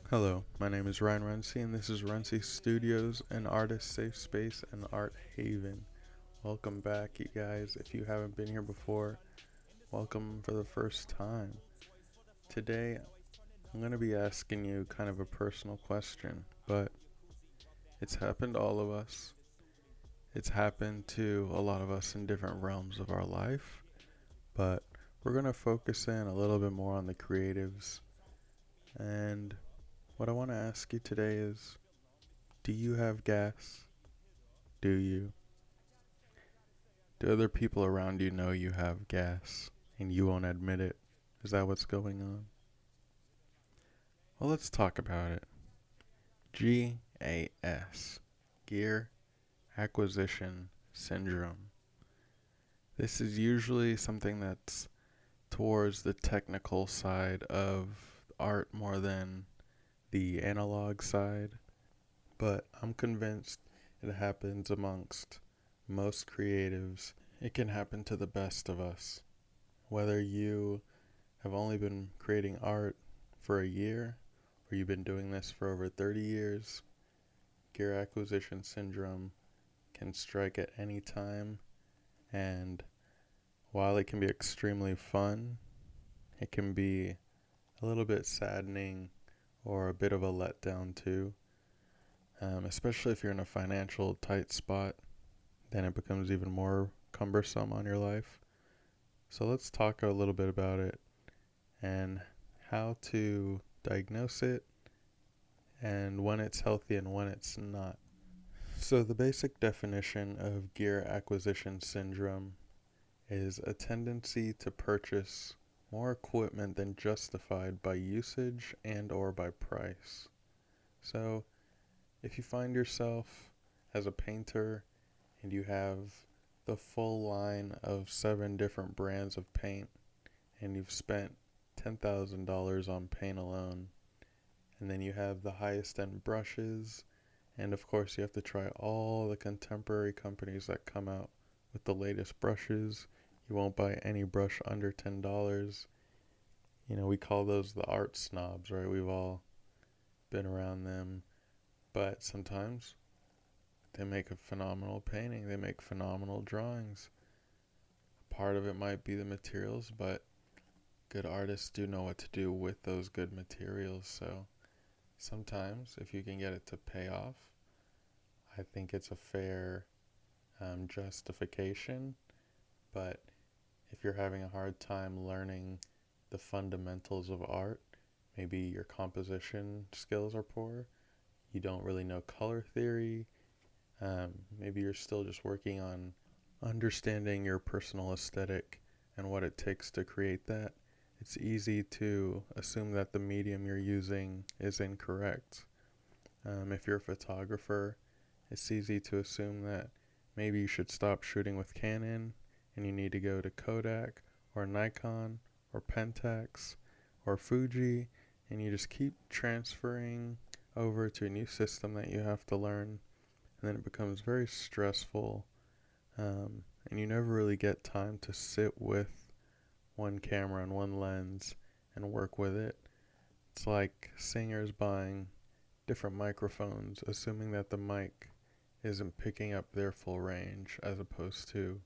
Hello, my name is Ryan Runcie, and this is Runcie Studios, an artist safe space and art haven. Welcome back, you guys. If you haven't been here before, welcome for the first time. Today, I'm going to be asking you kind of a personal question, but it's happened to all of us. It's happened to a lot of us in different realms of our life, but we're going to focus in a little bit more on the creatives. And what I want to ask you today is, do you have gas? Do you? Do other people around you know you have gas and you won't admit it? Is that what's going on? Well, let's talk about it. G.A.S. Gear Acquisition Syndrome. This is usually something that's towards the technical side of art more than the analog side, but I'm convinced it happens amongst most creatives. It can happen to the best of us. Whether you have only been creating art for a year or you've been doing this for over 30 years, gear acquisition syndrome can strike at any time. And while it can be extremely fun, it can be a little bit saddening or a bit of a letdown too. Especially if you're in a financial tight spot, then it becomes even more cumbersome on your life. So let's talk a little bit about it and how to diagnose it and when it's healthy and when it's not. So, the basic definition of gear acquisition syndrome is a tendency to purchase more equipment than justified by usage and or by price. So, if you find yourself as a painter and you have the full line of 7 different brands of paint and you've spent $10,000 on paint alone, and then you have the highest end brushes, and of course you have to try all the contemporary companies that come out with the latest brushes. You won't buy any brush under $10. We call those the art snobs, right? We've all been around them. But sometimes they make a phenomenal painting, they make phenomenal drawings. Part of it might be the materials, but good artists do know what to do with those good materials. So sometimes, if you can get it to pay off, I think it's a fair justification. But if you're having a hard time learning the fundamentals of art, maybe your composition skills are poor, you don't really know color theory, maybe you're still just working on understanding your personal aesthetic and what it takes to create that, it's easy to assume that the medium you're using is incorrect. If you're a photographer, it's easy to assume that maybe you should stop shooting with Canon and you need to go to Kodak or Nikon or Pentax or Fuji, and you just keep transferring over to a new system that you have to learn, and then it becomes very stressful, and you never really get time to sit with one camera and one lens and work with it. It's like singers buying different microphones, assuming that the mic isn't picking up their full range as opposed to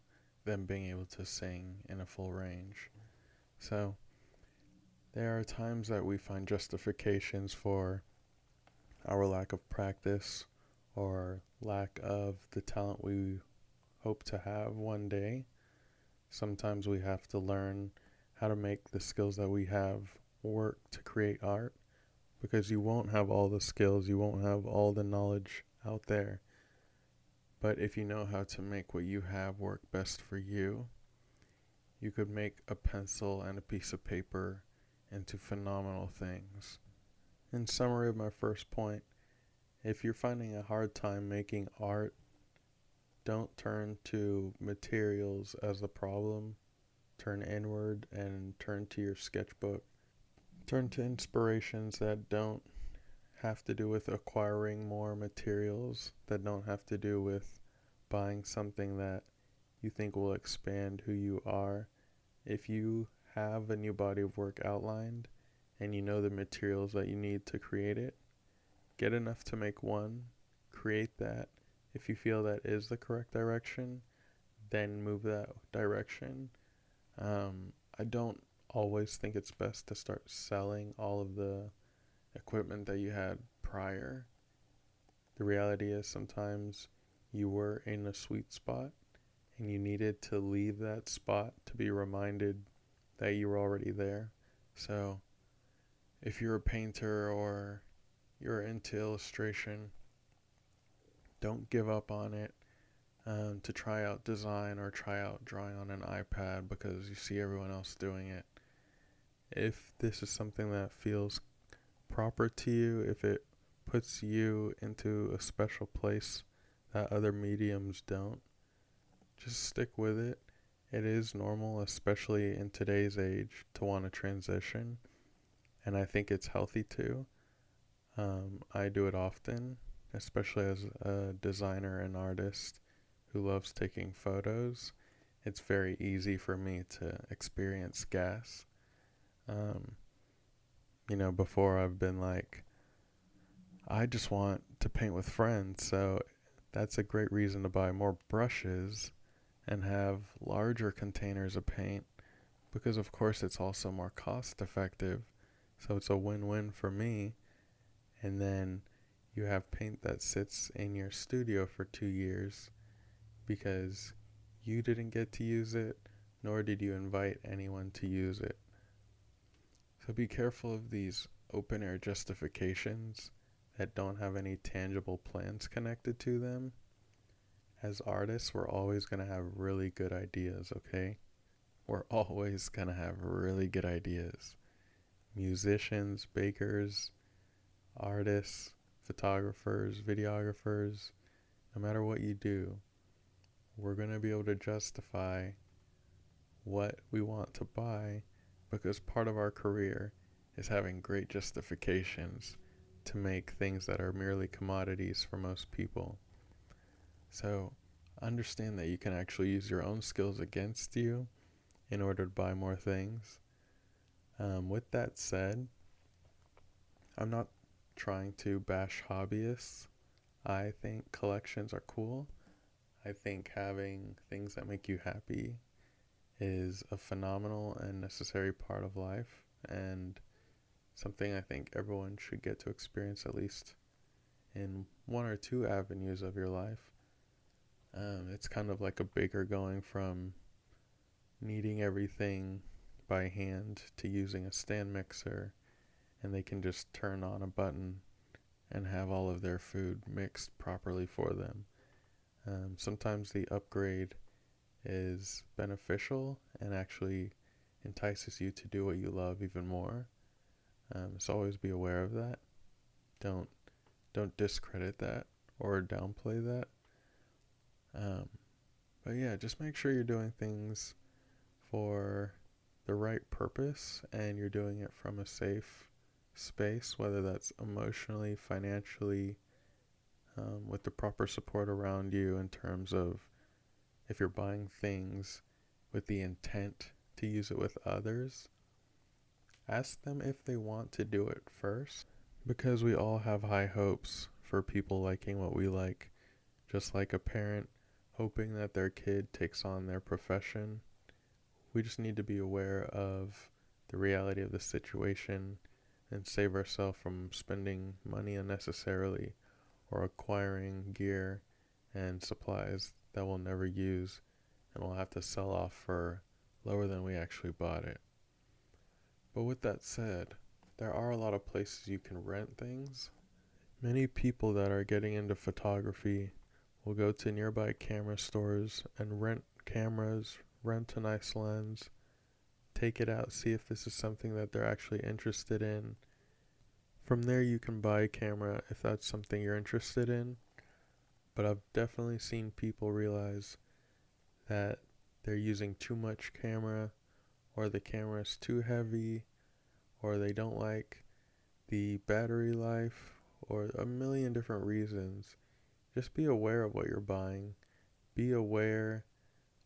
them being able to sing in a full range. So there are times that we find justifications for our lack of practice or lack of the talent we hope to have one day. Sometimes we have to learn how to make the skills that we have work to create art, because you won't have all the skills, you won't have all the knowledge out there. But if you know how to make what you have work best for you, you could make a pencil and a piece of paper into phenomenal things. In summary of my first point, if you're finding a hard time making art, don't turn to materials as the problem. Turn inward and turn to your sketchbook. Turn to inspirations that don't have to do with acquiring more materials, that don't have to do with buying something that you think will expand who you are. If you have a new body of work outlined and you know the materials that you need to create it, get enough to make one, create that. If you feel that is the correct direction, then move that direction. I don't always think it's best to start selling all of the equipment that you had prior. The reality is sometimes you were in a sweet spot and you needed to leave that spot to be reminded that you were already there. So if you're a painter or you're into illustration, don't give up on it to try out design or try out drawing on an iPad because you see everyone else doing it. If this is something that feels proper to you, if it puts you into a special place that other mediums don't, just stick with it. It is normal, especially in today's age, to want to transition, and I think it's healthy too. I do it often, especially as a designer and artist who loves taking photos. It's very easy for me to experience G.A.S. Um, before I've been like, I just want to paint with friends, so that's a great reason to buy more brushes and have larger containers of paint because, of course, it's also more cost effective. So it's a win-win for me. And then you have paint that sits in your studio for 2 years because you didn't get to use it, nor did you invite anyone to use it. So be careful of these open air justifications that don't have any tangible plans connected to them. As artists, we're always going to have really good ideas, okay? We're always going to have really good ideas. Musicians, bakers, artists, photographers, videographers, no matter what you do, we're going to be able to justify what we want to buy because part of our career is having great justifications to make things that are merely commodities for most people. So understand that you can actually use your own skills against you in order to buy more things. With that said, I'm not trying to bash hobbyists. I think collections are cool. I think having things that make you happy is a phenomenal and necessary part of life and something I think everyone should get to experience at least in one or two avenues of your life. It's kind of like a baker going from kneading everything by hand to using a stand mixer, and they can just turn on a button and have all of their food mixed properly for them. Sometimes the upgrade is beneficial and actually entices you to do what you love even more. So always be aware of that. Don't discredit that or downplay that. But yeah, just make sure you're doing things for the right purpose and you're doing it from a safe space, whether that's emotionally, financially, with the proper support around you in terms of if you're buying things with the intent to use it with others, ask them if they want to do it first because we all have high hopes for people liking what we like, just like a parent hoping that their kid takes on their profession. We just need to be aware of the reality of the situation and save ourselves from spending money unnecessarily or acquiring gear and supplies that we'll never use and we'll have to sell off for lower than we actually bought it. But with that said, there are a lot of places you can rent things. Many people that are getting into photography will go to nearby camera stores and rent cameras, rent a nice lens, take it out, see if this is something that they're actually interested in. From there you can buy a camera if that's something you're interested in. But I've definitely seen people realize that they're using too much camera, or the camera is too heavy, or they don't like the battery life, or a million different reasons. Just be aware of what you're buying. Be aware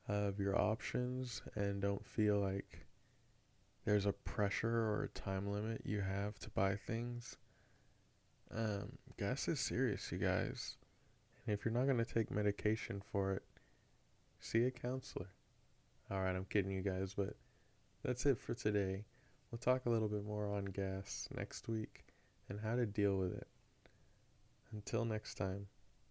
of your options and don't feel like there's a pressure or a time limit you have to buy things. Gas is serious, you guys. And if you're not going to take medication for it, see a counselor. Alright, I'm kidding you guys, but that's it for today. We'll talk a little bit more on gas next week and how to deal with it. Until next time.